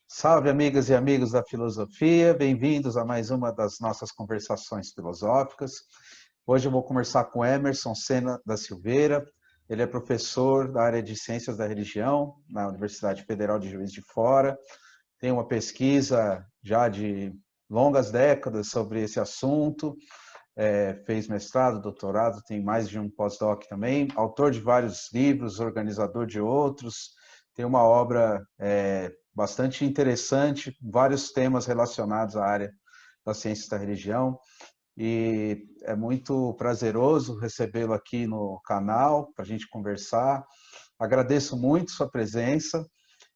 Salve, amigas e amigos da filosofia, bem-vindos a mais uma das nossas conversações filosóficas. Hoje eu vou conversar com Emerson Sena da Silveira. Ele é professor da área de Ciências da Religião na Universidade Federal de Juiz de Fora. Tem uma pesquisa já de longas décadas sobre esse assunto. Fez mestrado, doutorado, tem mais de um pós-doc também. Autor de vários livros, organizador de outros. Tem uma obra bastante interessante, vários temas relacionados à área das ciências da religião, e é muito prazeroso recebê-lo aqui no canal para a gente conversar. Agradeço muito sua presença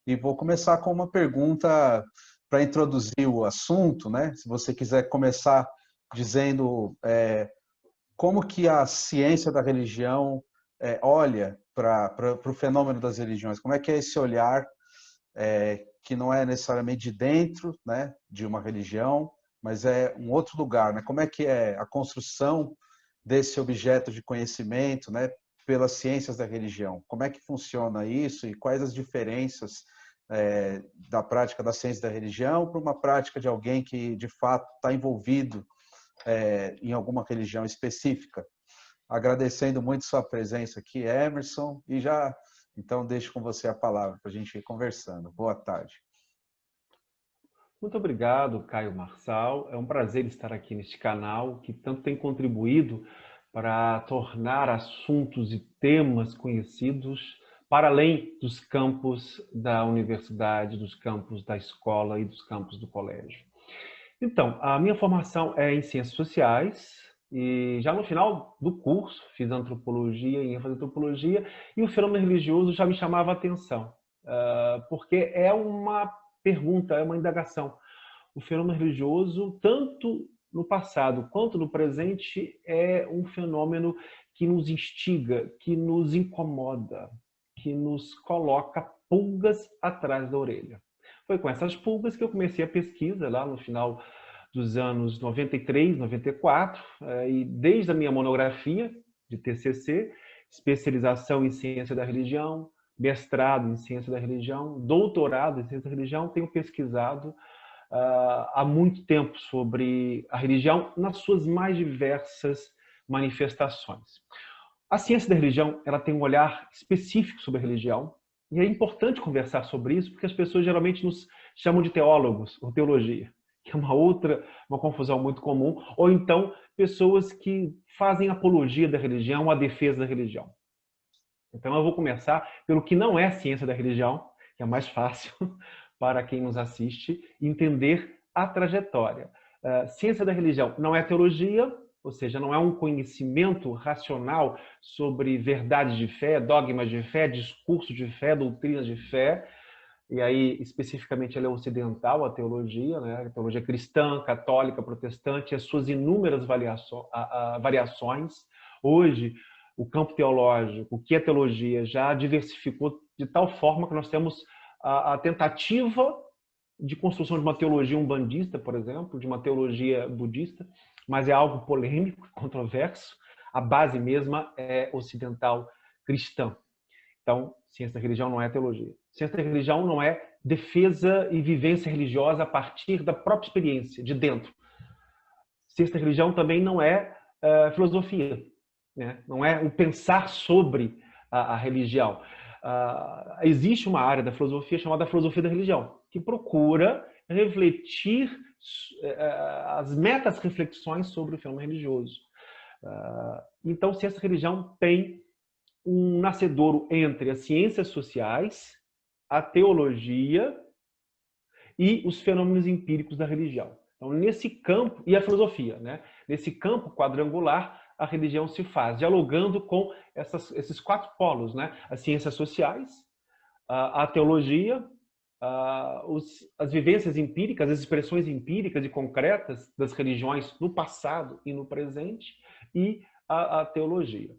e vou começar com uma pergunta para introduzir o assunto, né? Se você quiser começar dizendo como que a ciência da religião olha para o fenômeno das religiões, como é que é esse olhar que não é necessariamente de dentro, né, de uma religião, mas é um outro lugar, né? Como é que é a construção desse objeto de conhecimento, né, pelas ciências da religião? Como é que funciona isso e quais as diferenças da prática da ciência da religião para uma prática de alguém que, de fato, está envolvido em alguma religião específica? Agradecendo muito sua presença aqui, Emerson, e já então deixo com você a palavra para a gente ir conversando. Boa tarde. Muito obrigado, Caio Marçal. É um prazer estar aqui neste canal que tanto tem contribuído para tornar assuntos e temas conhecidos para além dos campos da universidade, dos campos da escola e dos campos do colégio. Então, a minha formação é em Ciências Sociais e já no final do curso fiz antropologia e ênfase em antropologia e o fenômeno religioso já me chamava a atenção, porque é uma pergunta, é uma indagação. O fenômeno religioso, tanto no passado quanto no presente, é um fenômeno que nos instiga, que nos incomoda, que nos coloca pulgas atrás da orelha. Foi com essas pulgas que eu comecei a pesquisa lá no final dos anos 93, 94, e desde a minha monografia de TCC, especialização em ciência da religião, mestrado em ciência da religião, doutorado em ciência da religião, tenho pesquisado há muito tempo sobre a religião nas suas mais diversas manifestações. A ciência da religião, ela tem um olhar específico sobre a religião, e é importante conversar sobre isso, porque as pessoas geralmente nos chamam de teólogos ou teologia, que é uma confusão muito comum, ou então pessoas que fazem apologia da religião, a defesa da religião. Então eu vou começar pelo que não é ciência da religião, que é mais fácil para quem nos assiste entender a trajetória. Ciência da religião não é teologia, ou seja, não é um conhecimento racional sobre verdades de fé, dogmas de fé, discurso de fé, doutrinas de fé. E aí, especificamente, ela é ocidental, a teologia, né? A teologia cristã, católica, protestante, as suas inúmeras variações. Hoje, o campo teológico, o que é teologia, já diversificou de tal forma que nós temos a tentativa de construção de uma teologia umbandista, por exemplo, de uma teologia budista, mas é algo polêmico, controverso. A base mesma é ocidental cristã. Então, ciência da religião não é teologia. Ciência da religião não é defesa e vivência religiosa a partir da própria experiência, de dentro. Ciência da religião também não é filosofia, né? Não é o pensar sobre a religião. Existe uma área da filosofia chamada filosofia da religião, que procura refletir as metas reflexões sobre o fenômeno religioso. Então, ciência da religião tem um nascedouro entre as ciências sociais, a teologia e os fenômenos empíricos da religião. Então, nesse campo, e a filosofia, né? Nesse campo quadrangular, a religião se faz, dialogando com esses quatro polos, né? As ciências sociais, a teologia, as vivências empíricas, as expressões empíricas e concretas das religiões no passado e no presente, e a teologia.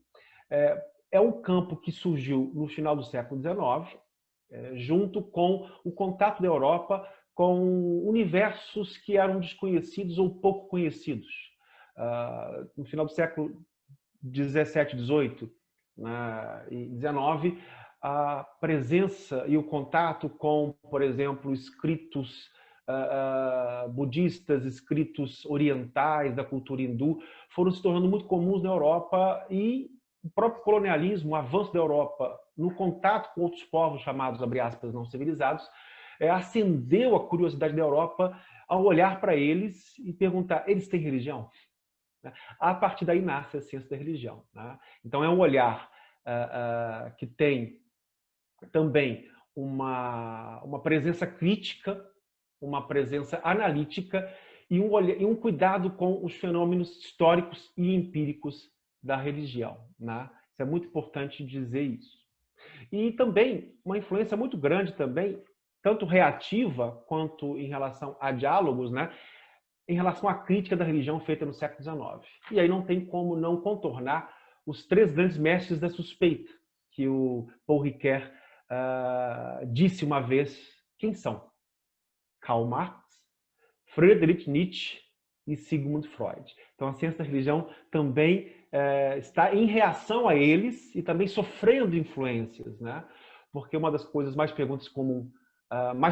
É um campo que surgiu no final do século XIX, junto com o contato da Europa com universos que eram desconhecidos ou pouco conhecidos. No final do século XVII, XVIII e XIX, a presença e o contato com, por exemplo, escritos budistas, escritos orientais da cultura hindu, foram se tornando muito comuns na Europa, e o próprio colonialismo, o avanço da Europa no contato com outros povos chamados, abre aspas, não civilizados, acendeu a curiosidade da Europa ao olhar para eles e perguntar: eles têm religião? A partir daí nasce a ciência da religião. Então é um olhar que tem também uma presença crítica, uma presença analítica e um cuidado com os fenômenos históricos e empíricos da religião. Isso é muito importante dizer isso. E também uma influência muito grande também, tanto reativa quanto em relação a diálogos, em relação à crítica da religião feita no século XIX. E aí não tem como não contornar os 3 grandes mestres da suspeita, que o Paul Ricoeur disse uma vez quem são: Karl Marx, Friedrich Nietzsche e Sigmund Freud. Então a ciência da religião também está em reação a eles e também sofrendo influências, porque uma das coisas mais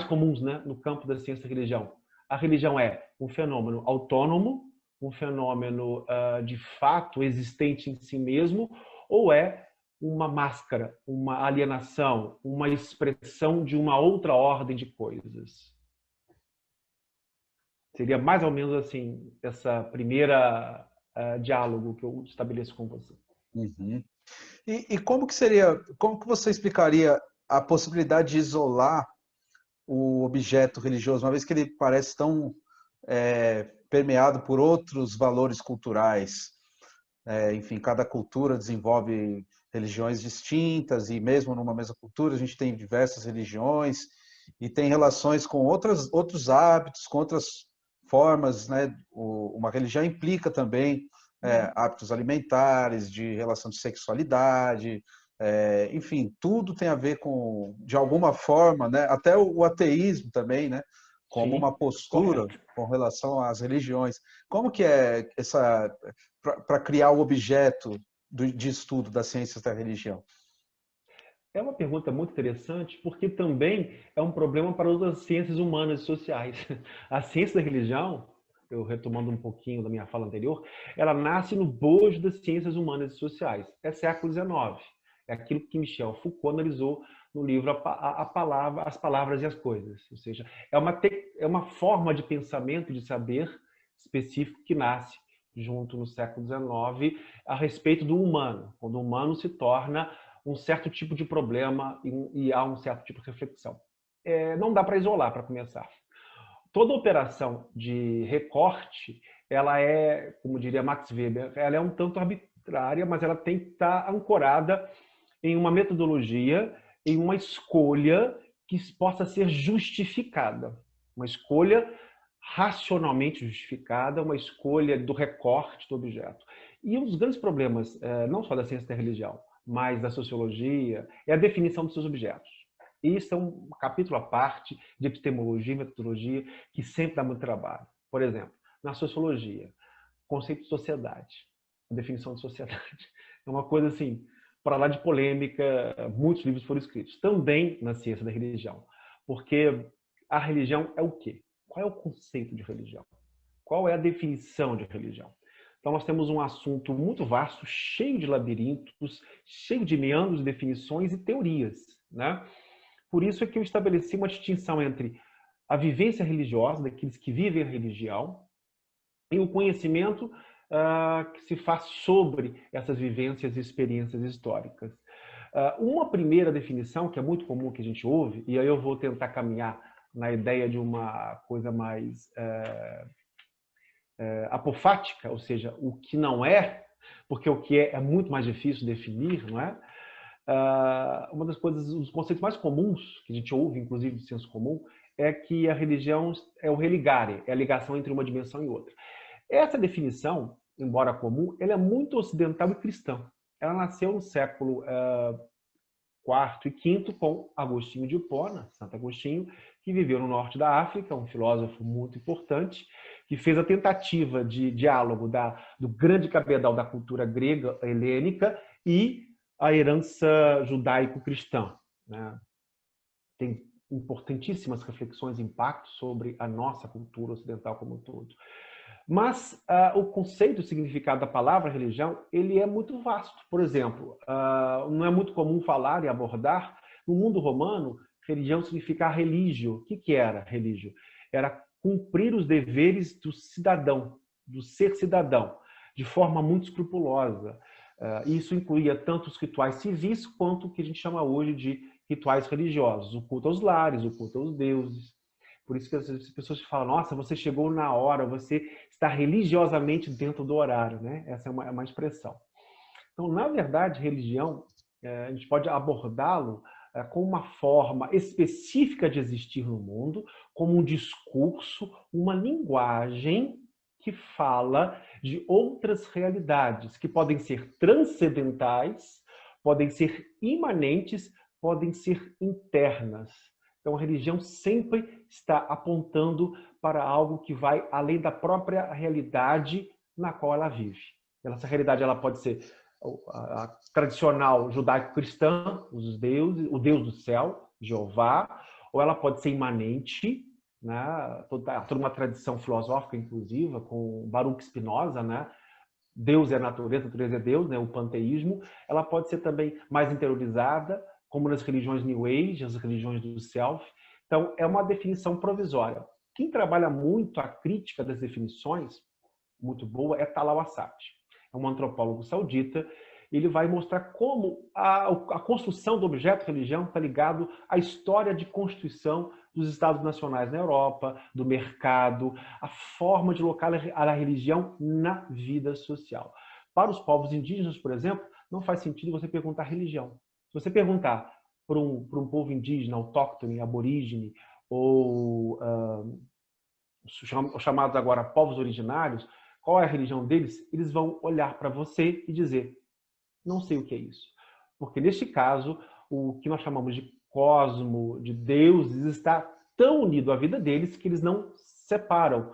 comuns no campo da ciência da religião: a religião é um fenômeno autônomo, um fenômeno de fato existente em si mesmo, ou é uma máscara, uma alienação, uma expressão de uma outra ordem de coisas? Seria mais ou menos assim, essa primeira diálogo que eu estabeleço com você. Uhum. E como que você explicaria a possibilidade de isolar o objeto religioso, uma vez que ele parece tão permeado por outros valores culturais? Enfim, cada cultura desenvolve religiões distintas, e mesmo numa mesma cultura a gente tem diversas religiões e tem relações com outros hábitos, com outras formas, Uma religião implica também hábitos alimentares, de relação de sexualidade, enfim, tudo tem a ver com, de alguma forma, até o ateísmo também, como uma postura com relação às religiões. Como que é para criar o objeto de estudo das ciências da religião? É uma pergunta muito interessante, porque também é um problema para outras ciências humanas e sociais. A ciência da religião, eu retomando um pouquinho da minha fala anterior, ela nasce no bojo das ciências humanas e sociais. É século XIX. É aquilo que Michel Foucault analisou no livro As Palavras e as Coisas. Ou seja, é uma forma de pensamento, de saber específico que nasce junto no século XIX a respeito do humano, quando o humano se torna um certo tipo de problema e há um certo tipo de reflexão. Não dá para isolar, para começar. Toda operação de recorte, ela é, como diria Max Weber, ela é um tanto arbitrária, mas ela tem que estar ancorada em uma metodologia, em uma escolha que possa ser justificada. Uma escolha racionalmente justificada, uma escolha do recorte do objeto. E um dos grandes problemas, não só da ciência da religião, mas da sociologia, é a definição dos seus objetos. Isso é um capítulo à parte de epistemologia e metodologia que sempre dá muito trabalho. Por exemplo, na sociologia, conceito de sociedade, a definição de sociedade. É uma coisa assim, para lá de polêmica, muitos livros foram escritos. Também na ciência da religião. Porque a religião é o quê? Qual é o conceito de religião? Qual é a definição de religião? Então, nós temos um assunto muito vasto, cheio de labirintos, cheio de meandros, definições e teorias. Por isso é que eu estabeleci uma distinção entre a vivência religiosa, daqueles que vivem a religião, e o conhecimento que se faz sobre essas vivências e experiências históricas. Uma primeira definição, que é muito comum que a gente ouve, e aí eu vou tentar caminhar na ideia de uma coisa mais apofática, ou seja, o que não é, porque o que é muito mais difícil de definir, não é? Uma das coisas, os conceitos mais comuns que a gente ouve, inclusive de senso comum, é que a religião é o religare, é a ligação entre uma dimensão e outra. Essa definição, embora comum, ela é muito ocidental e cristã. Ela nasceu no século IV e V com Agostinho de Hipona, Santo Agostinho, que viveu no norte da África, um filósofo muito importante, que fez a tentativa de diálogo do grande cabedal da cultura grega helênica e a herança judaico-cristã. né? Tem importantíssimas reflexões e impactos sobre a nossa cultura ocidental como um todo. Mas o conceito, o significado da palavra religião, ele é muito vasto. Por exemplo, não é muito comum falar e abordar, no mundo romano, religião significa religio. O que era religio? Era cumprir os deveres do cidadão, do ser cidadão, de forma muito escrupulosa. Isso incluía tanto os rituais civis quanto o que a gente chama hoje de rituais religiosos, o culto aos lares, o culto aos deuses. Por isso que as pessoas falam, nossa, você chegou na hora, você está religiosamente dentro do horário, né? Essa é uma expressão. Então, na verdade, religião, a gente pode abordá-lo como uma forma específica de existir no mundo, como um discurso, uma linguagem que fala de outras realidades, que podem ser transcendentais, podem ser imanentes, podem ser internas. Então, a religião sempre está apontando para algo que vai além da própria realidade na qual ela vive. Essa realidade ela pode ser a tradicional judaico-cristã, os deuses, o Deus do céu, Jeová, ou ela pode ser imanente, né? Toda uma tradição filosófica inclusiva, com Baruch Spinoza, né? Deus é a natureza é Deus, né? O panteísmo. Ela pode ser também mais interiorizada, como nas religiões New Age, as religiões do Self. Então, é uma definição provisória. Quem trabalha muito a crítica das definições, muito boa, é Talal Assad. É um antropólogo saudita. Ele vai mostrar como a construção do objeto religião está ligado à história de constituição dos Estados nacionais na Europa, do mercado, a forma de colocar a religião na vida social. Para os povos indígenas, por exemplo, não faz sentido você perguntar religião. Se você perguntar para um povo indígena, autóctone, aborígene, ou chamados agora povos originários, qual é a religião deles, eles vão olhar para você e dizer, não sei o que é isso. Porque, neste caso, o que nós chamamos de cosmo, de deuses, está tão unido à vida deles que eles não separam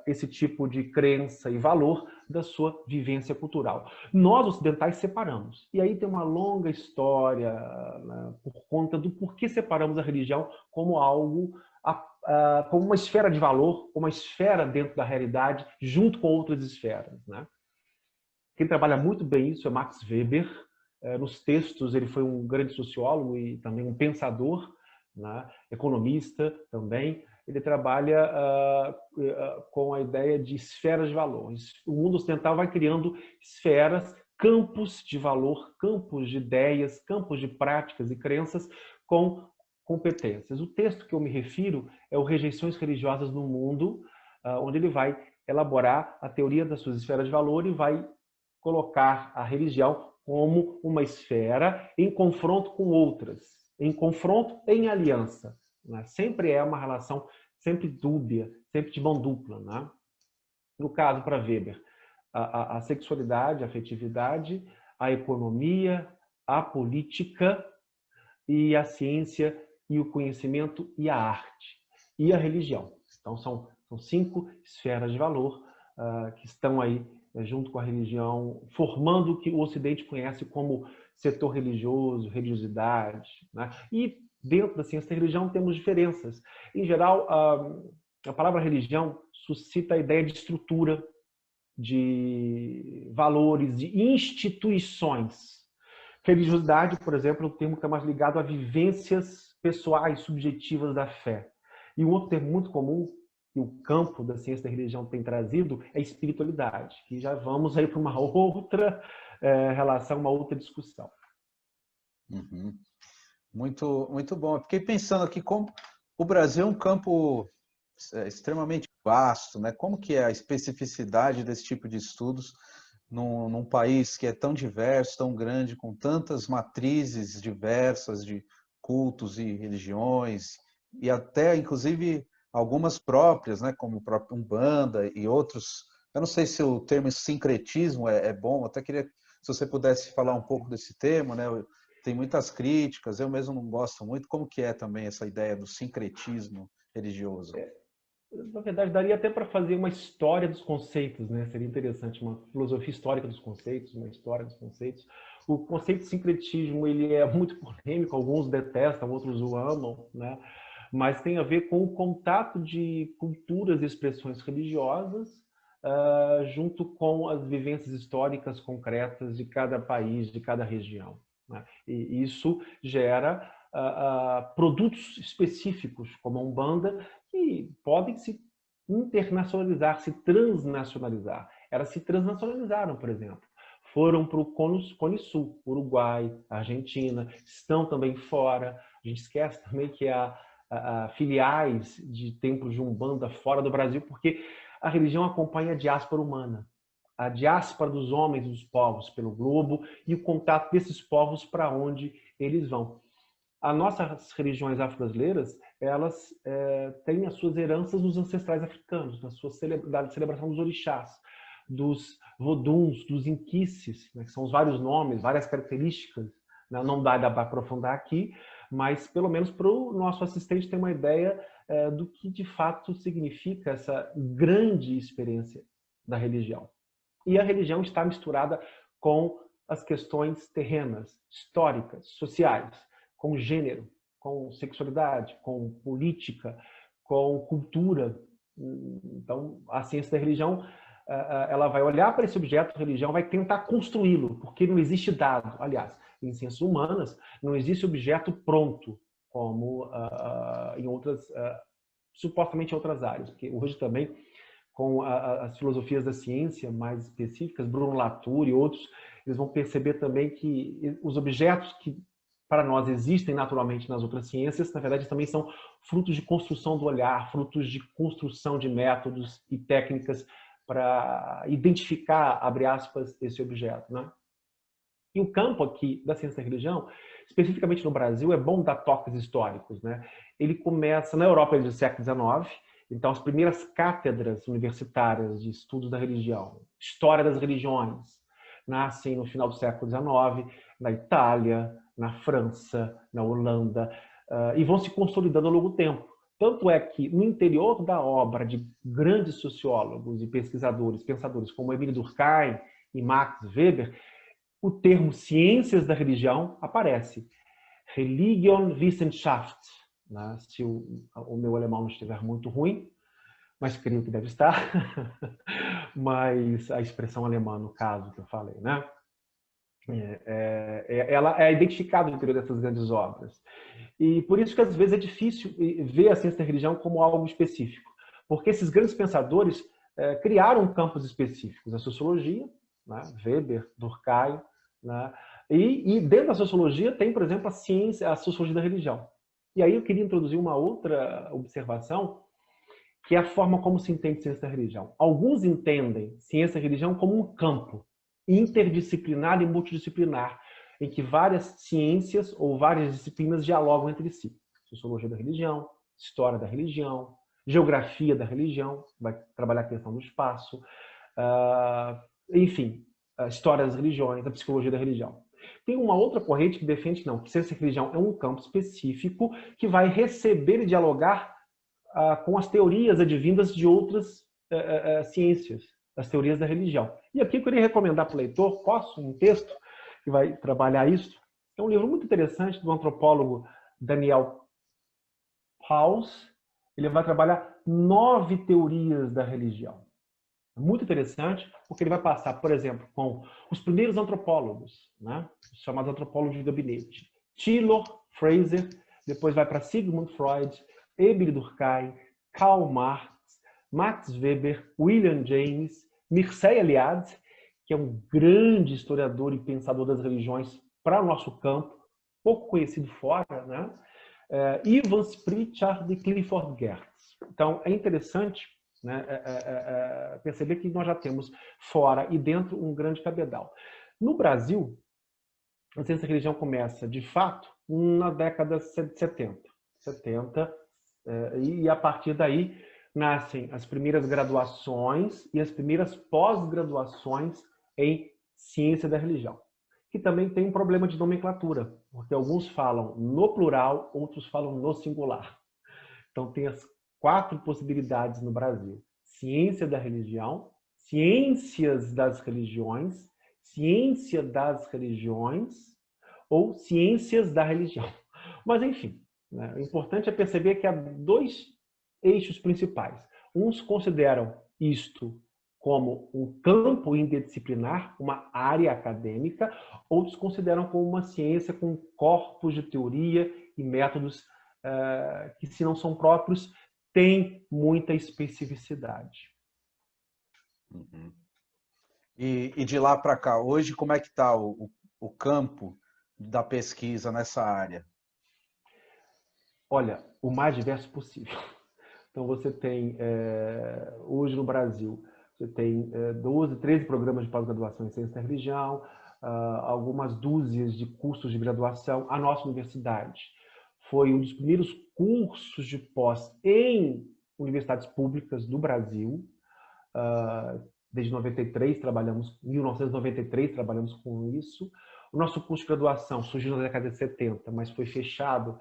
esse tipo de crença e valor da sua vivência cultural. Nós, ocidentais, separamos. E aí tem uma longa história, né, por conta do porquê separamos a religião como algo, como uma esfera de valor, uma esfera dentro da realidade, junto com outras esferas, né? Quem trabalha muito bem isso é Max Weber. Nos textos, ele foi um grande sociólogo e também um pensador, né? Economista também. Ele trabalha com a ideia de esferas de valor. O mundo ocidental vai criando esferas, campos de valor, campos de ideias, campos de práticas e crenças com competências. O texto que eu me refiro é o Rejeições Religiosas no Mundo, onde ele vai elaborar a teoria das suas esferas de valor e vai colocar a religião como uma esfera em confronto com outras, em confronto, em aliança. Né? Sempre é uma relação sempre dúbia, sempre de mão dupla. Né? No caso, para Weber, a sexualidade, a afetividade, a economia, a política e a ciência e o conhecimento e a arte e a religião. Então, são 5 esferas de valor que estão aí junto com a religião, formando o que o Ocidente conhece como setor religioso, religiosidade. Né? E dentro da ciência da religião temos diferenças. Em geral, a palavra religião suscita a ideia de estrutura, de valores, de instituições. Religiosidade, por exemplo, é um termo que é mais ligado a vivências pessoais, subjetivas da fé. E um outro termo muito comum que o campo da ciência da religião tem trazido é espiritualidade, que já vamos aí para uma outra relação, uma outra discussão. Uhum. Muito, muito bom. Eu fiquei pensando aqui como o Brasil é um campo extremamente vasto, né? Como que é a especificidade desse tipo de estudos num país que é tão diverso, tão grande, com tantas matrizes diversas de cultos e religiões, e até, inclusive, algumas próprias, né? Como o próprio Umbanda e outros. Eu não sei se o termo sincretismo é bom, eu até queria, se você pudesse falar um pouco desse termo, né? Tem muitas críticas, eu mesmo não gosto muito. Como que é também essa ideia do sincretismo religioso? Na verdade, daria até para fazer uma história dos conceitos, né? Seria interessante, uma filosofia histórica dos conceitos, uma história dos conceitos. O conceito de sincretismo ele é muito polêmico, alguns detestam, outros o amam, né? Mas tem a ver com o contato de culturas e expressões religiosas junto com as vivências históricas concretas de cada país, de cada região, né? E isso gera produtos específicos, como a Umbanda, que podem se internacionalizar, se transnacionalizar. Elas se transnacionalizaram, por exemplo. Foram para o Cone Sul, Uruguai, Argentina, estão também fora. A gente esquece também que há filiais de templos de Umbanda fora do Brasil, porque a religião acompanha a diáspora humana, a diáspora dos homens e dos povos pelo globo e o contato desses povos para onde eles vão. As nossas religiões afro-brasileiras, elas têm as suas heranças dos ancestrais africanos, na sua celebração dos orixás, dos voduns, dos inquices, né, que são os vários nomes, várias características, né, não dá para aprofundar aqui, mas pelo menos para o nosso assistente ter uma ideia do que de fato significa essa grande experiência da religião. E a religião está misturada com as questões terrenas, históricas, sociais, com gênero, com sexualidade, com política, com cultura. Então, a ciência da religião, ela vai olhar para esse objeto de religião, vai tentar construí-lo, porque não existe dado. Aliás, em ciências humanas, não existe objeto pronto, como em outras, supostamente em outras áreas. Porque hoje também, com as filosofias da ciência mais específicas, Bruno Latour e outros, eles vão perceber também que os objetos que para nós existem naturalmente nas outras ciências, na verdade também são frutos de construção do olhar, frutos de construção de métodos e técnicas para identificar, abre aspas, esse objeto, né? E o campo aqui da ciência da religião, especificamente no Brasil, é bom dar toques históricos, né? Ele começa na Europa do século XIX, então as primeiras cátedras universitárias de estudos da religião, história das religiões, nascem no final do século XIX, na Itália, na França, na Holanda, e vão se consolidando ao longo do tempo. Tanto é que, no interior da obra de grandes sociólogos e pesquisadores, pensadores como Emile Durkheim e Max Weber, o termo ciências da religião aparece. Religionswissenschaft, né? Se o meu alemão não estiver muito ruim, mas creio que deve estar. Mas a expressão alemã, no caso que eu falei, né? Ela é identificada no interior dessas grandes obras. E por isso que às vezes é difícil ver a ciência da religião como algo específico. Porque esses grandes pensadores criaram campos específicos. A sociologia, né? Weber, Durkheim, né? E dentro da sociologia tem, por exemplo, a sociologia da religião. E aí eu queria introduzir uma outra observação, que é a forma como se entende ciência da religião. Alguns entendem ciência da religião como um campo interdisciplinar e multidisciplinar, em que várias ciências ou várias disciplinas dialogam entre si. Sociologia da religião, história da religião, geografia da religião, vai trabalhar a questão do espaço, enfim, a história das religiões, a psicologia da religião. Tem uma outra corrente que defende que não, que ciência da religião é um campo específico que vai receber e dialogar com as teorias advindas de outras ciências, as teorias da religião. E aqui eu queria recomendar para o leitor, um texto que vai trabalhar isso. É um livro muito interessante do antropólogo Daniel Pause. Ele vai trabalhar 9 teorias da religião. Muito interessante, porque ele vai passar, por exemplo, com os primeiros antropólogos, né? Os chamados antropólogos de gabinete. Taylor, Fraser, depois vai para Sigmund Freud, Emile Durkheim, Karl Marx, Max Weber, William James, Mircea Eliade, que é um grande historiador e pensador das religiões para o nosso campo, pouco conhecido fora, né? Evans Pritchard e Clifford Geertz. Então, é interessante, né, perceber que nós já temos fora e dentro um grande cabedal. No Brasil, a ciência da religião começa, de fato, na década de 70. E a partir daí nascem as primeiras graduações e as primeiras pós-graduações em ciência da religião, que também tem um problema de nomenclatura, porque alguns falam no plural, outros falam no singular. Então tem as 4 possibilidades no Brasil: ciência da religião, ciências das religiões, ciência das religiões ou ciências da religião. Mas, enfim, né, o importante é perceber que há dois eixos principais. Uns consideram isto como um campo interdisciplinar, uma área acadêmica, outros consideram como uma ciência com corpos de teoria e métodos que, se não são próprios, têm muita especificidade. Uhum. E de lá para cá, hoje como é que está o campo da pesquisa nessa área? Olha, o mais diverso possível. Então você tem, hoje no Brasil, você tem 12, 13 programas de pós-graduação em ciência da religião, algumas dúzias de cursos de graduação. A nossa universidade foi um dos primeiros cursos de pós em universidades públicas do Brasil. Desde 1993 trabalhamos com isso. O nosso curso de graduação surgiu na década de 70, mas foi fechado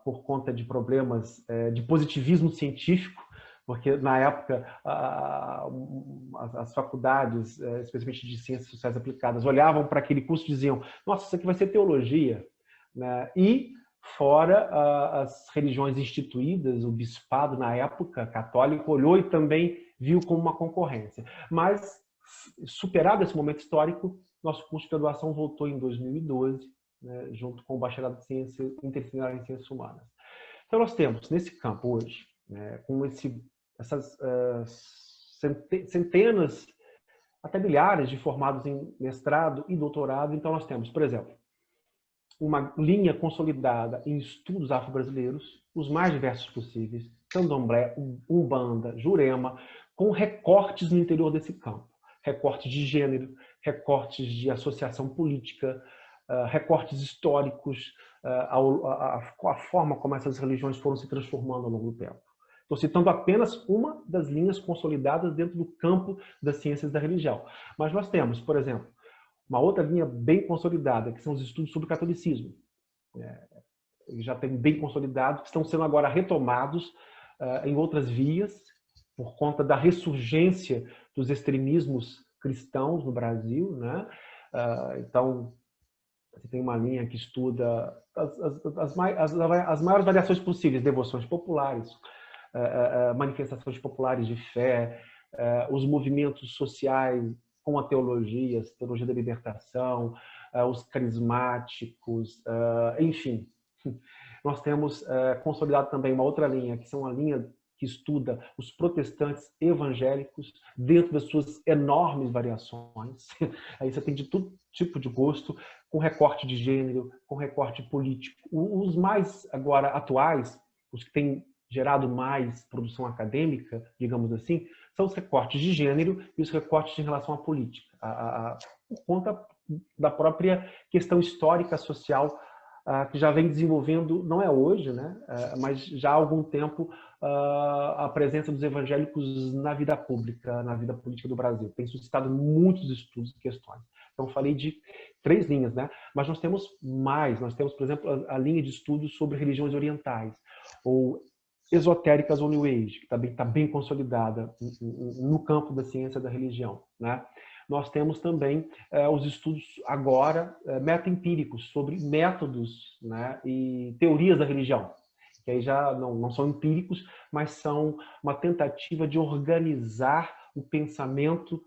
por conta de problemas de positivismo científico, porque na época as faculdades, especialmente de ciências sociais aplicadas, olhavam para aquele curso e diziam: nossa, isso aqui vai ser teologia, né? E fora as religiões instituídas, o bispado na época católico olhou e também viu como uma concorrência. Mas, superado esse momento histórico, nosso curso de graduação voltou em 2012, né, junto com o bacharelado de ciência interdisciplinar em ciências humanas. Então nós temos nesse campo hoje, né, com essas centenas, até milhares de formados em mestrado e doutorado. Então nós temos, por exemplo, uma linha consolidada em estudos afro-brasileiros, os mais diversos possíveis, candomblé, umbanda, jurema, com recortes no interior desse campo. Recortes de gênero, recortes de associação política, recortes históricos, a forma como essas religiões foram se transformando ao longo do tempo. Estou citando apenas uma das linhas consolidadas dentro do campo das ciências da religião. Mas nós temos, por exemplo, uma outra linha bem consolidada, que são os estudos sobre o catolicismo. Já tem bem consolidado, que estão sendo agora retomados em outras vias, por conta da ressurgência dos extremismos cristãos no Brasil, né? Então, você tem uma linha que estuda as maiores variações possíveis, devoções populares, manifestações populares de fé, os movimentos sociais com a teologia da libertação, os carismáticos, enfim. Nós temos consolidado também uma outra linha, que são a linha que estuda os protestantes evangélicos dentro das suas enormes variações. Aí você tem de todo tipo de gosto, com recorte de gênero, com recorte político. Os mais agora atuais, os que têm gerado mais produção acadêmica, digamos assim, são os recortes de gênero e os recortes em relação à política, por conta da própria questão histórica, social, que já vem desenvolvendo, não é hoje, né, mas já há algum tempo, a presença dos evangélicos na vida pública, na vida política do Brasil. Tem suscitado muitos estudos e questões. Então, eu falei de 3 linhas, né? Mas nós temos mais. Nós temos, por exemplo, a linha de estudos sobre religiões orientais, ou esotéricas ou New Age, que também está bem consolidada no campo da ciência da religião, né? Nós temos também os estudos agora meta-empíricos sobre métodos, né, e teorias da religião, que aí já não são empíricos, mas são uma tentativa de organizar o pensamento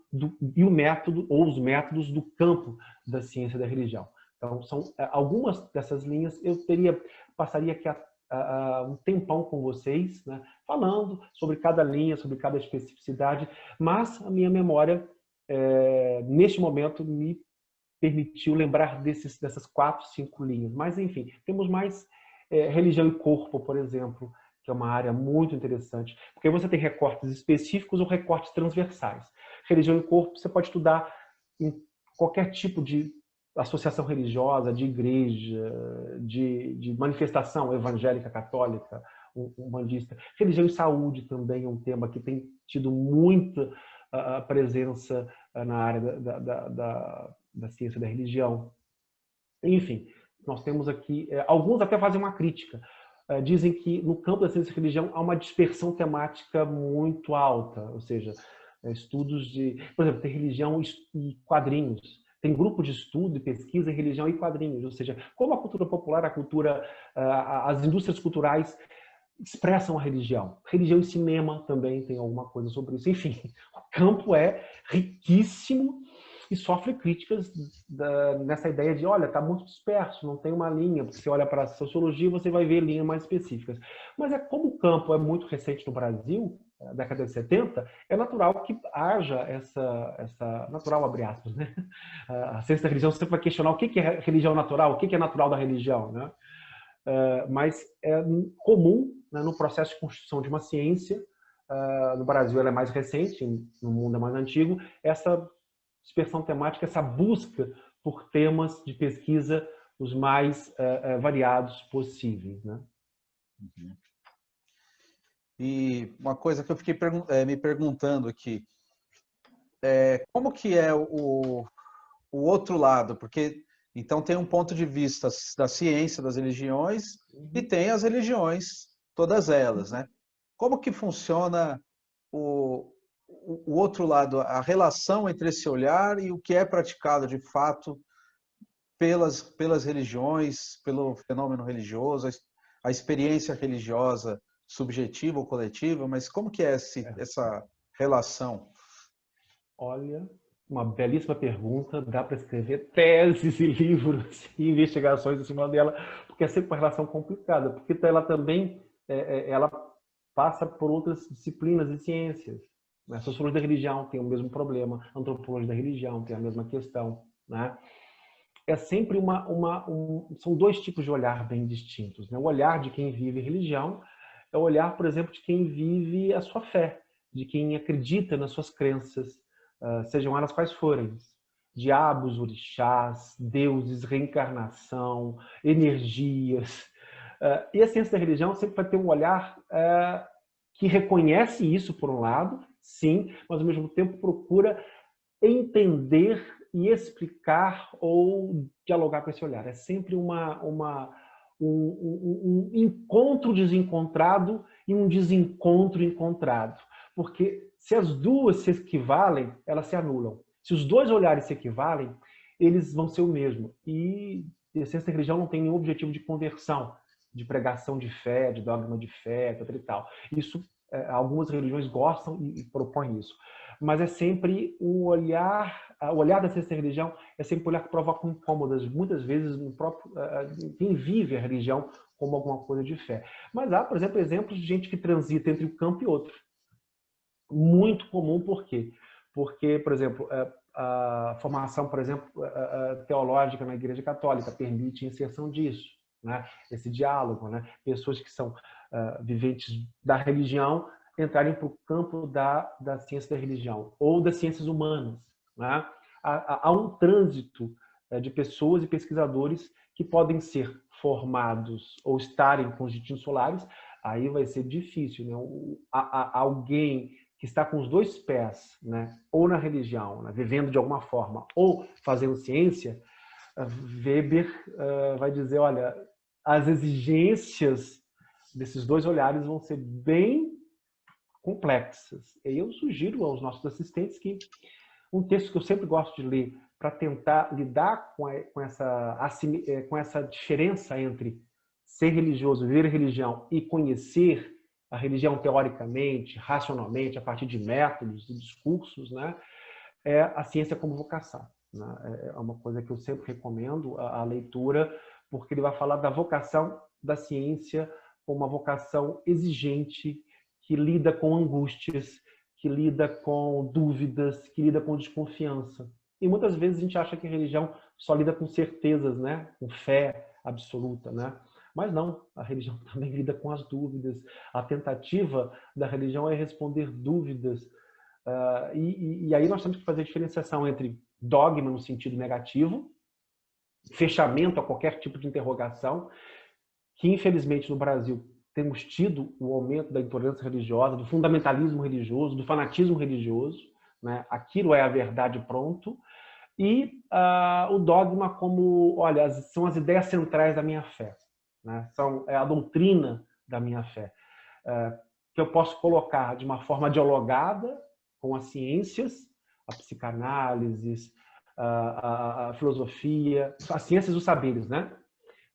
e o método, ou os métodos do campo da ciência da religião. Então, são algumas dessas linhas. Eu passaria aqui um tempão com vocês, né, falando sobre cada linha, sobre cada especificidade, mas a minha memória, neste momento, me permitiu lembrar dessas 4, 5 linhas. Mas, enfim, temos mais religião e corpo, por exemplo, que é uma área muito interessante, porque você tem recortes específicos ou recortes transversais. Religião e corpo você pode estudar em qualquer tipo de associação religiosa, de igreja, de manifestação evangélica, católica, umbandista. Religião e saúde também é um tema que tem tido muita presença na área da ciência da religião. Enfim, nós temos aqui, alguns até fazem uma crítica, dizem que no campo da ciência da religião há uma dispersão temática muito alta, ou seja, estudos de... Por exemplo, tem religião e quadrinhos. Tem grupo de estudo e pesquisa em religião e quadrinhos. Ou seja, como a cultura popular, as indústrias culturais expressam a religião. Religião e cinema também tem alguma coisa sobre isso. Enfim, o campo é riquíssimo e sofre críticas nessa ideia de, olha, está muito disperso, não tem uma linha. Porque você olha para a sociologia, você vai ver linhas mais específicas. Mas como o campo é muito recente no Brasil, na década de 70, é natural que haja essa natural, abre aspas, né? A ciência da religião sempre vai questionar o que é religião natural, o que é natural da religião, né? Mas é comum, né, no processo de construção de uma ciência, no Brasil ela é mais recente, no mundo é mais antigo, essa dispersão temática, essa busca por temas de pesquisa os mais variados possíveis, né? Uhum. E uma coisa que eu fiquei me perguntando aqui, como que é o outro lado? Porque então tem um ponto de vista da ciência das religiões e tem as religiões, todas elas, né? Como que funciona o outro lado, a relação entre esse olhar e o que é praticado de fato pelas religiões, pelo fenômeno religioso, a experiência religiosa subjetiva ou coletiva, mas como que é essa relação? Olha, uma belíssima pergunta, dá para escrever teses e livros e investigações em cima dela, porque é sempre uma relação complicada, porque ela também ela passa por outras disciplinas e ciências. A sociologia da religião tem o mesmo problema, a antropologia da religião tem a mesma questão, né? É sempre são dois tipos de olhar bem distintos, né? O olhar de quem vive religião é o olhar, por exemplo, de quem vive a sua fé, de quem acredita nas suas crenças, sejam elas quais forem. Diabos, orixás, deuses, reencarnação, energias. E a ciência da religião sempre vai ter um olhar que reconhece isso, por um lado, sim, mas ao mesmo tempo procura entender e explicar ou dialogar com esse olhar. É sempre um encontro desencontrado e um desencontro encontrado. Porque se as duas se equivalem, elas se anulam. Se os dois olhares se equivalem, eles vão ser o mesmo. E a ciência da religião não tem nenhum objetivo de conversão, de pregação de fé, de dogma de fé, etc. e tal. Isso, algumas religiões gostam e propõem isso. Mas é sempre o olhar da ciência da religião é sempre um olhar que provoca incômodas, muitas vezes no próprio quem vive a religião como alguma coisa de fé. Mas há, por exemplo, exemplos de gente que transita entre um campo e outro. Muito comum, por quê? Porque, por exemplo, a formação, por exemplo, teológica na Igreja Católica permite a inserção disso, né? Esse diálogo, né? Pessoas que são viventes da religião entrarem para o campo da ciência da religião ou das ciências humanas, né? Há um trânsito de pessoas e pesquisadores que podem ser formados ou estarem com os destinos solares, aí vai ser difícil, né? Alguém que está com os dois pés, né? Ou na religião, né? Vivendo de alguma forma, ou fazendo ciência, Weber vai dizer, olha, as exigências desses dois olhares vão ser bem complexas. E eu sugiro aos nossos assistentes que um texto que eu sempre gosto de ler para tentar lidar com essa diferença entre ser religioso, viver religião e conhecer a religião teoricamente, racionalmente, a partir de métodos e discursos, né? É a ciência como vocação, né? É uma coisa que eu sempre recomendo a leitura, porque ele vai falar da vocação da ciência como uma vocação exigente, que lida com angústias, que lida com dúvidas, que lida com desconfiança. E muitas vezes a gente acha que a religião só lida com certezas, né? Com fé absoluta, né? Mas não, a religião também lida com as dúvidas. A tentativa da religião é responder dúvidas. E aí nós temos que fazer a diferenciação entre dogma no sentido negativo, fechamento a qualquer tipo de interrogação, que infelizmente no Brasil temos tido o aumento da intolerância religiosa, do fundamentalismo religioso, do fanatismo religioso, né? Aquilo é a verdade pronto, e o dogma como, olha, são as ideias centrais da minha fé, né? É a doutrina da minha fé, que eu posso colocar de uma forma dialogada, com as ciências, a psicanálise, a filosofia, as ciências dos saberes, né?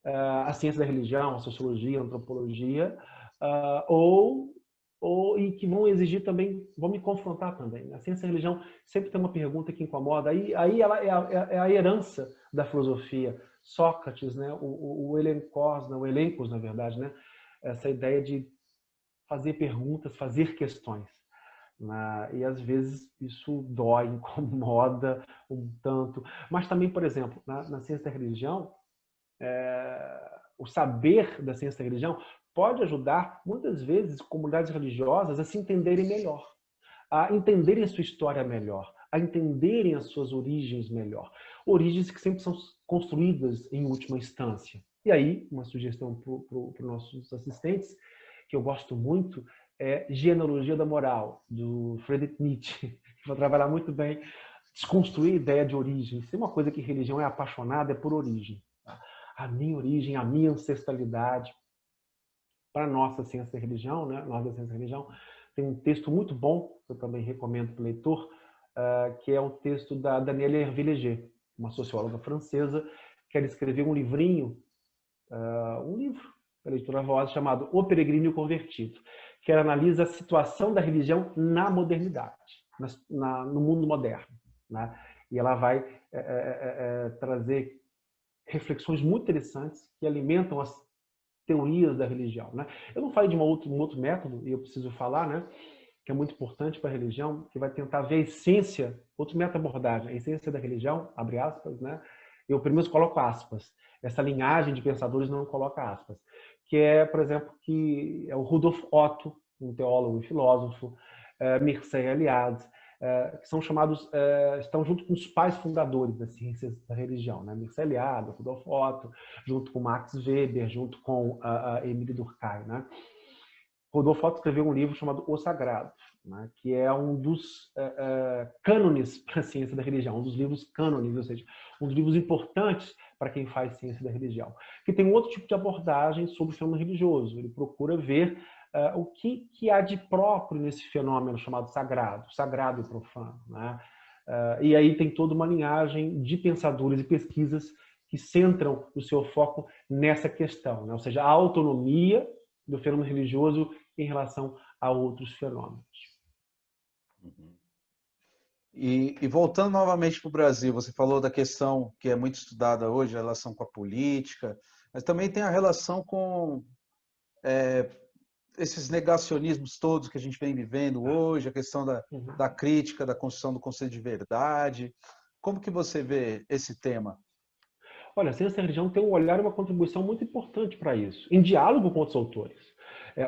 A ciência da religião, a sociologia, a antropologia, e que vão exigir também, vão me confrontar também. A ciência da religião sempre tem uma pergunta que incomoda, aí ela é a herança da filosofia. Sócrates, né? o Elencos, na verdade, né? Essa ideia de fazer perguntas, fazer questões. E às vezes isso dói, incomoda um tanto. Mas também, por exemplo, na ciência da religião, o saber da ciência da religião pode ajudar, muitas vezes, comunidades religiosas a se entenderem melhor, a entenderem a sua história melhor, a entenderem as suas origens melhor. Origens que sempre são construídas em última instância. E aí, uma sugestão para os nossos assistentes, que eu gosto muito, é Genealogia da Moral, do Friedrich Nietzsche, que vai trabalhar muito bem, desconstruir a ideia de origem. Se uma coisa que religião é apaixonada, é por origem. A minha origem, a minha ancestralidade. Para a nossa ciência da religião, né? Nós da ciência da religião, tem um texto muito bom, que eu também recomendo para o leitor, que é um texto da Danielle Hervé-Léger, uma socióloga francesa, que ela escreveu um livrinho, um livro, da Editora Voz, chamado O Peregrino e o Convertido, que ela analisa a situação da religião na modernidade, no mundo moderno, né? E ela vai trazer reflexões muito interessantes que alimentam as teorias da religião, né? Eu não falei de um outro método, e eu preciso falar, né, que é muito importante para a religião, que vai tentar ver a essência, outro método de abordagem, a essência da religião, abre aspas, né? Eu primeiro coloco aspas. Essa linhagem de pensadores não coloca aspas. Que é, por exemplo, que é o Rudolf Otto, um teólogo e filósofo, Mircea Eliade, que são chamados, estão junto com os pais fundadores das ciências da religião, né? Mircea Eliade, Rudolf Otto, junto com Max Weber, junto com Émile Durkheim, né? Rudolf Otto escreveu um livro chamado O Sagrado, né? Que é um dos cânones para a ciência da religião, um dos livros cânones, ou seja, um dos livros importantes para quem faz ciência da religião. Que tem um outro tipo de abordagem sobre o fenômeno religioso. Ele procura ver o que há de próprio nesse fenômeno chamado sagrado e profano, né? E aí tem toda uma linhagem de pensadores e pesquisas que centram o seu foco nessa questão, né? Ou seja, a autonomia do fenômeno religioso em relação a outros fenômenos. E voltando novamente para o Brasil, você falou da questão que é muito estudada hoje, a relação com a política, mas também tem a relação com esses negacionismos todos que a gente vem vivendo hoje, a questão da crítica, da construção do conceito de verdade. Como que você vê esse tema? Olha, a ciência da religião tem um olhar e uma contribuição muito importante para isso, em diálogo com outros autores.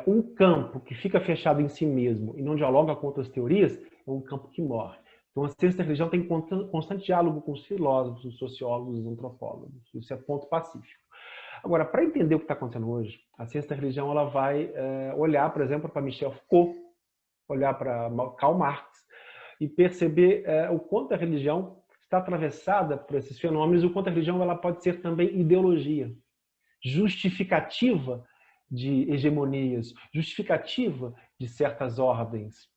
Um campo que fica fechado em si mesmo e não dialoga com outras teorias é um campo que morre. Então, a ciência da religião tem constante diálogo com os filósofos, os sociólogos, os antropólogos. Isso é ponto pacífico. Agora, para entender o que está acontecendo hoje, a ciência da religião ela vai olhar, por exemplo, para Michel Foucault, olhar para Karl Marx e perceber o quanto a religião está atravessada por esses fenômenos, o quanto a religião ela pode ser também ideologia, justificativa de hegemonias, justificativa de certas ordens.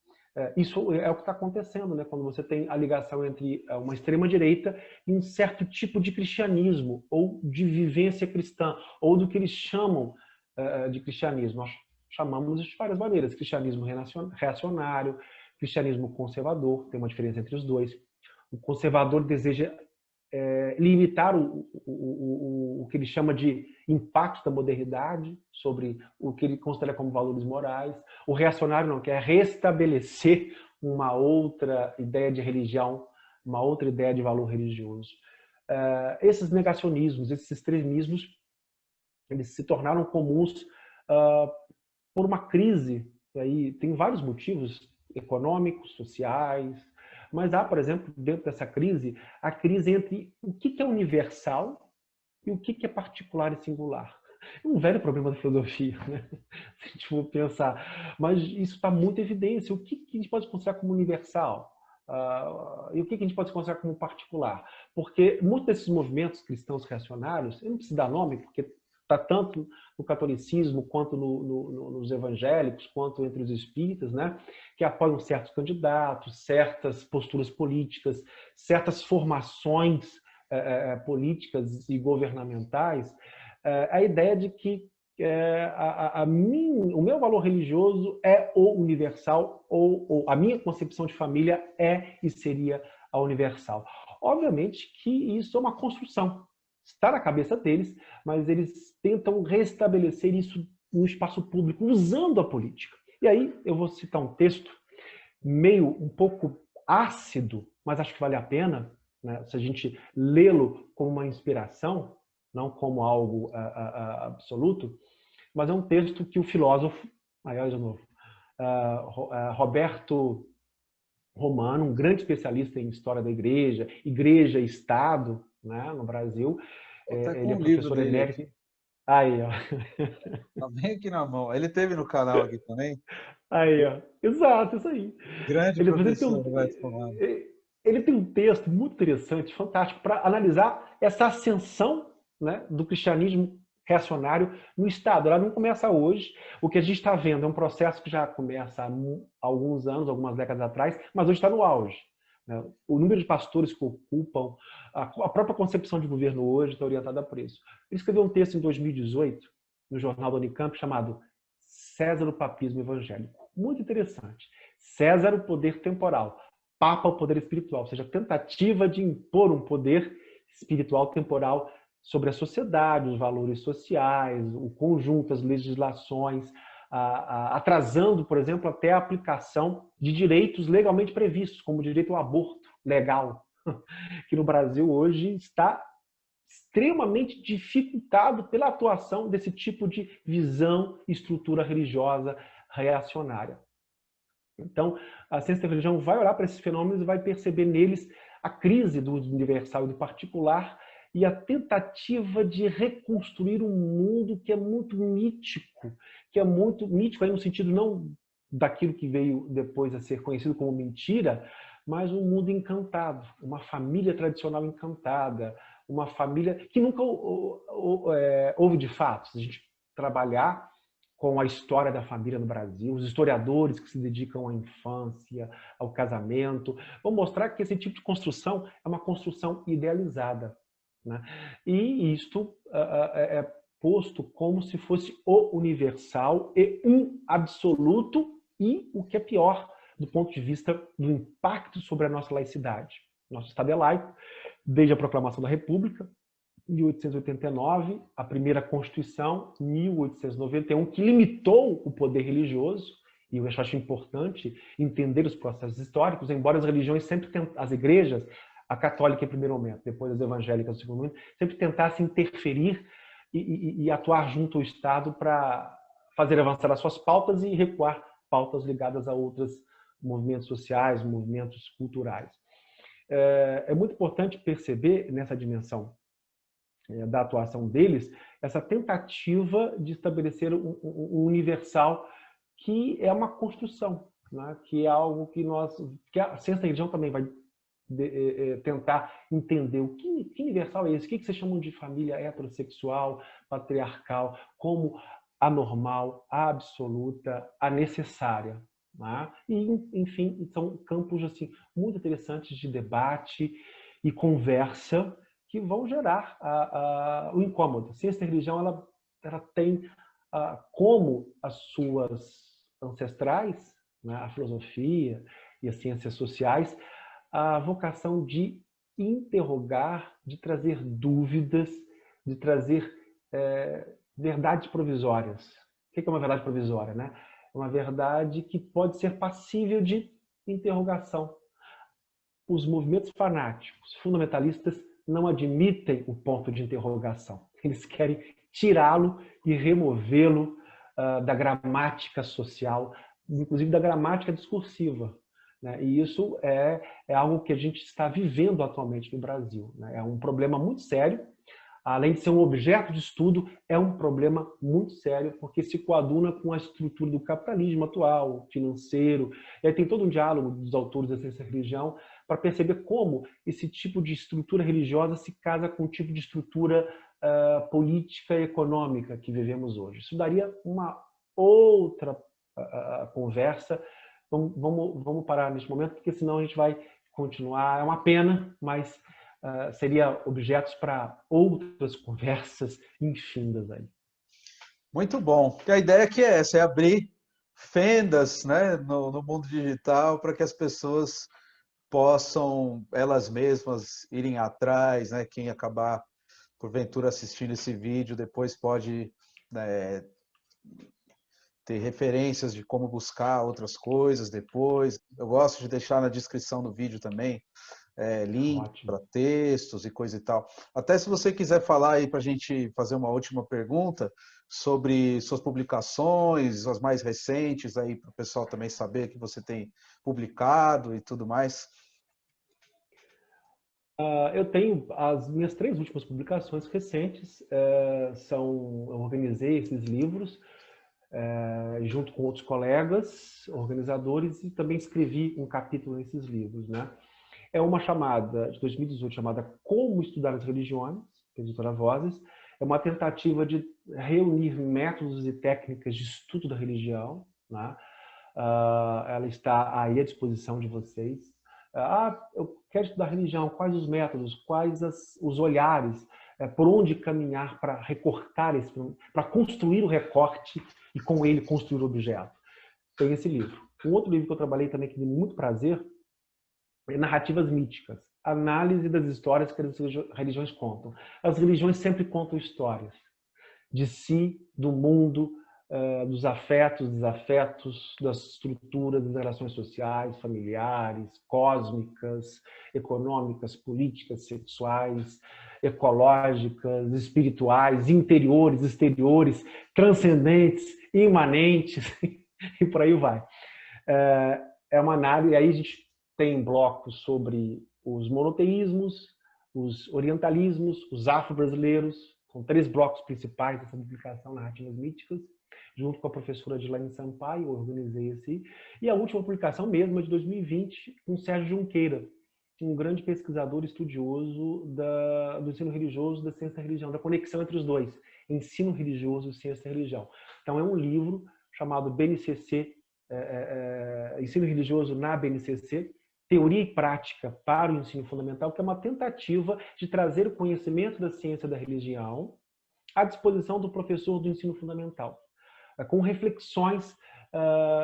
Isso é o que está acontecendo, né? Quando você tem a ligação entre uma extrema-direita e um certo tipo de cristianismo, ou de vivência cristã, ou do que eles chamam de cristianismo. Nós chamamos de várias maneiras: cristianismo reacionário, cristianismo conservador, tem uma diferença entre os dois. O conservador deseja limitar o que ele chama de impacto da modernidade sobre o que ele considera como valores morais. O reacionário não quer restabelecer uma outra ideia de religião, uma outra ideia de valor religioso. Esses negacionismos, esses extremismos, eles se tornaram comuns por uma crise. E aí tem vários motivos econômicos, sociais, mas há, por exemplo, dentro dessa crise, a crise entre o que é universal e o que é particular e singular. É um velho problema da filosofia, né? Se a gente for pensar. Mas isso está muito em evidência. O que a gente pode considerar como universal? E o que a gente pode considerar como particular? Porque muitos desses movimentos cristãos reacionários, eu não preciso dar nome, porque está tanto no catolicismo, quanto nos evangélicos, quanto entre os espíritas, né, que apoiam certos candidatos, certas posturas políticas, certas formações políticas e governamentais, a ideia de que o meu valor religioso é o universal, ou a minha concepção de família é e seria a universal. Obviamente que isso é uma construção, está na cabeça deles, mas eles tentam restabelecer isso no espaço público, usando a política. E aí eu vou citar um texto meio um pouco ácido, mas acho que vale a pena, né, se a gente lê-lo como uma inspiração, não como algo absoluto, mas é um texto que o filósofo, aí de novo, Roberto Romano, um grande especialista em história da igreja e Estado, né, no Brasil, ele é um livro professor dele emérito. aqui. Aí, ó. Tá bem aqui na mão. Ele teve no canal aqui também. Aí, ó. Exato, isso aí. Grande Ele tem professor, Roberto Romano. ele tem um texto muito interessante, fantástico, para analisar essa ascensão, né, do cristianismo reacionário no Estado. Ela não começa hoje. O que a gente está vendo é um processo que já começa há alguns anos, algumas décadas atrás, mas hoje está no auge. Né? O número de pastores que ocupam, a própria concepção de governo hoje está orientada por isso. Ele escreveu um texto em 2018, no jornal da Unicamp, chamado César, o Papismo Evangélico. Muito interessante. César, o poder temporal. Papa, o poder espiritual. Ou seja, a tentativa de impor um poder espiritual temporal sobre a sociedade, os valores sociais, o conjunto, as legislações, atrasando, por exemplo, até a aplicação de direitos legalmente previstos, como o direito ao aborto legal, que no Brasil hoje está extremamente dificultado pela atuação desse tipo de visão e estrutura religiosa reacionária. Então, a ciência da religião vai olhar para esses fenômenos e vai perceber neles a crise do universal e do particular e a tentativa de reconstruir um mundo que é muito mítico aí no sentido não daquilo que veio depois a ser conhecido como mentira, mas um mundo encantado, uma família tradicional encantada, uma família que nunca houve de fato. Se a gente trabalhar com a história da família no Brasil, os historiadores que se dedicam à infância, ao casamento, vão mostrar que esse tipo de construção é uma construção idealizada. Né? E isto é posto como se fosse o universal e um absoluto e, o que é pior, do ponto de vista do impacto sobre a nossa laicidade. Nosso Estado é laico, desde a proclamação da República, 1889, a primeira Constituição, 1891, que limitou o poder religioso, e eu acho importante entender os processos históricos, embora as religiões sempre as igrejas, a católica em primeiro momento, depois as evangélicas no segundo momento, sempre tentassem interferir e atuar junto ao Estado para fazer avançar as suas pautas e recuar pautas ligadas a outros movimentos sociais, movimentos culturais. É muito importante perceber nessa dimensão da atuação deles, essa tentativa de estabelecer um universal que é uma construção, né? Que é algo que a ciência da religião também vai tentar entender o que universal é esse, o que vocês chamam de família heterossexual, patriarcal, como a normal, a absoluta, a necessária. Né? E, enfim, são campos assim, muito interessantes de debate e conversa que vão gerar o incômodo. A ciência da religião ela tem como as suas ancestrais, né, a filosofia e as ciências sociais, a vocação de interrogar, de trazer dúvidas, de trazer verdades provisórias. O que é uma verdade provisória? Né? É uma verdade que pode ser passível de interrogação. Os movimentos fanáticos, fundamentalistas, não admitem o ponto de interrogação. Eles querem tirá-lo e removê-lo da gramática social, inclusive da gramática discursiva. Né? E isso é algo que a gente está vivendo atualmente no Brasil. Né? É um problema muito sério. Além de ser um objeto de estudo, é um problema muito sério, porque se coaduna com a estrutura do capitalismo atual, financeiro. E aí tem todo um diálogo dos autores da ciência da religião para perceber como esse tipo de estrutura religiosa se casa com um tipo de estrutura política e econômica que vivemos hoje. Isso daria uma outra conversa. Vamos parar neste momento, porque senão a gente vai continuar. É uma pena, mas seria objetos para outras conversas infindas aí. Muito bom. A ideia que é essa, é abrir fendas, né, no mundo digital para que as pessoas possam elas mesmas irem atrás, né? Quem acabar porventura assistindo esse vídeo depois pode, né, ter referências de como buscar outras coisas depois. Eu gosto de deixar na descrição do vídeo também link para textos e coisa e tal. Até se você quiser falar aí para a gente fazer uma última pergunta sobre suas publicações, as mais recentes, aí para o pessoal também saber que você tem publicado e tudo mais. Eu tenho as minhas 3 últimas publicações recentes, eu organizei esses livros junto com outros colegas, organizadores, e também escrevi um capítulo nesses livros, né? É uma chamada, de 2018, chamada Como Estudar as Religiões, da editora Vozes. É uma tentativa de reunir métodos e técnicas de estudo da religião, né? Ela está aí à disposição de vocês. Eu quero estudar religião, quais os métodos, quais os olhares, por onde caminhar para recortar para construir o recorte e com ele construir o objeto. Tem esse livro. Um outro livro que eu trabalhei também que me deu muito prazer é Narrativas Míticas, análise das histórias que as religiões contam. As religiões sempre contam histórias de si, do mundo, dos afetos, desafetos, das estruturas, das relações sociais, familiares, cósmicas, econômicas, políticas, sexuais, ecológicas, espirituais, interiores, exteriores, transcendentes, imanentes, e por aí vai. É uma análise, e aí a gente tem blocos sobre os monoteísmos, os orientalismos, os afro-brasileiros. São 3 blocos principais dessa publicação, Narrativas Míticas, junto com a professora Adilane Sampaio, eu organizei esse. E a última publicação mesmo é de 2020, com Sérgio Junqueira, um grande pesquisador estudioso do ensino religioso, da ciência da religião, da conexão entre os dois, ensino religioso e ciência da religião. Então é um livro chamado BNCC, Ensino Religioso na BNCC, Teoria e Prática para o Ensino Fundamental, que é uma tentativa de trazer o conhecimento da ciência da religião à disposição do professor do ensino fundamental, com reflexões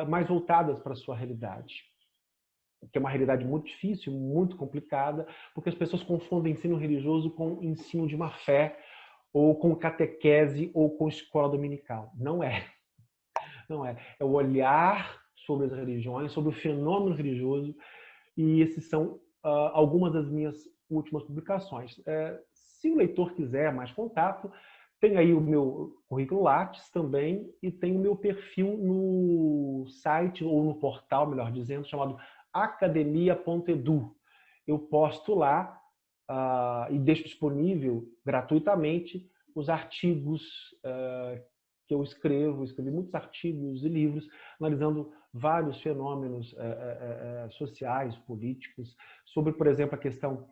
mais voltadas para a sua realidade, que é uma realidade muito difícil, muito complicada, porque as pessoas confundem ensino religioso com ensino de uma fé, ou com catequese, ou com escola dominical. Não é. Não é. É o olhar sobre as religiões, sobre o fenômeno religioso, e esses são algumas das minhas últimas publicações. Se o leitor quiser mais contato, tem aí o meu currículo Lattes também, e tem o meu perfil no site, ou no portal, melhor dizendo, chamado academia.edu. Eu posto lá e deixo disponível gratuitamente os artigos que eu escrevi muitos artigos e livros analisando vários fenômenos sociais, políticos, sobre, por exemplo, a questão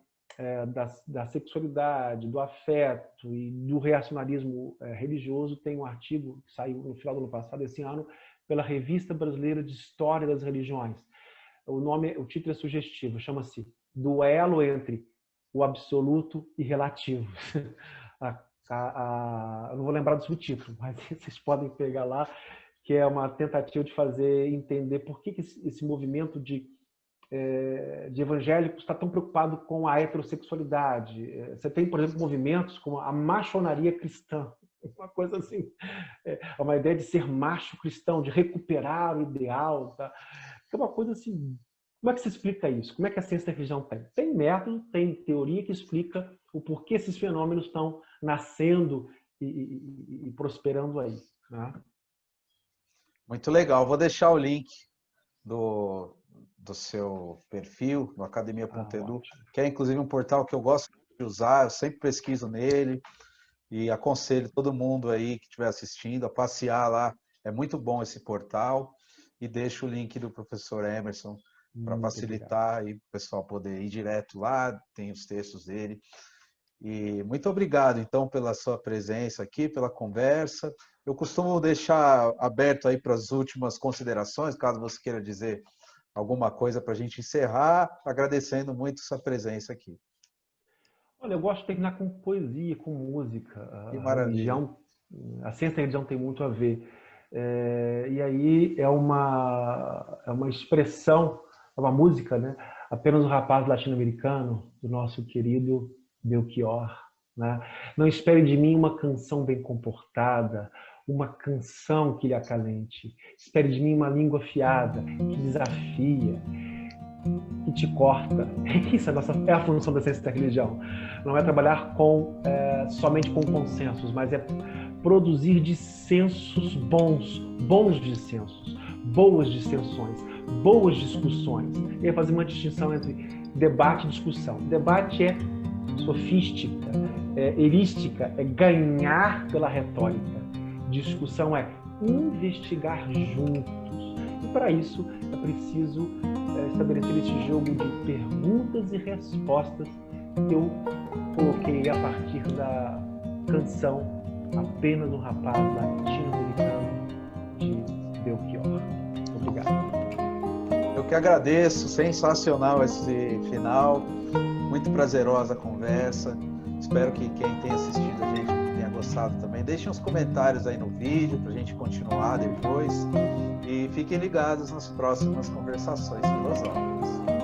da sexualidade, do afeto e do reacionarismo religioso. Tem um artigo que saiu no final do ano passado, esse ano, pela Revista Brasileira de História das Religiões. O título é sugestivo, chama-se Duelo entre o Absoluto e Relativo. Eu não vou lembrar do subtítulo, mas vocês podem pegar lá, que é uma tentativa de fazer entender por que esse movimento de evangélicos está tão preocupado com a heterossexualidade. Você tem, por exemplo, movimentos como a maçonaria cristã, uma coisa assim, uma ideia de ser macho cristão, de recuperar o ideal. Tá? É uma coisa assim. Como é que se explica isso? Como é que a ciência da religião tem? Tem método, tem teoria que explica o porquê esses fenômenos estão nascendo e prosperando aí. Né? Muito legal. Vou deixar o link do seu perfil no academia.edu, que é inclusive um portal que eu gosto de usar, eu sempre pesquiso nele e aconselho todo mundo aí que estiver assistindo a passear lá. É muito bom esse portal, e deixo o link do professor Emerson para facilitar e o pessoal poder ir direto lá, tem os textos dele. E muito obrigado, então, pela sua presença aqui, pela conversa. Eu costumo deixar aberto aí para as últimas considerações, caso você queira dizer alguma coisa para a gente encerrar, agradecendo muito sua presença aqui. Olha, eu gosto de terminar com poesia, com música. Que A maravilha. religião, a ciência e a religião tem muito a ver. E aí é uma expressão, é uma música, né? Apenas um rapaz latino-americano, do nosso querido Belchior, né? Não espere de mim uma canção bem comportada, uma canção que lhe acalente. Espere de mim uma língua afiada, que desafia, que te corta. Isso é a função da ciência da religião. Não é trabalhar somente com consensos, mas é produzir dissensos bons dissensos, boas dissensões, boas discussões. E é fazer uma distinção entre debate e discussão. Debate é sofística, é erística, é ganhar pela retórica. Discussão é investigar juntos. E para isso é preciso estabelecer esse jogo de perguntas e respostas que eu coloquei a partir da canção Apenas um Rapaz Latino-Americano de Belchior. Obrigado. Eu que agradeço, sensacional esse final, muito prazerosa a conversa. Espero que quem tenha assistido a gente tenha gostado também. Deixem uns comentários aí no vídeo para a gente continuar depois. E fiquem ligados nas próximas conversações filosóficas.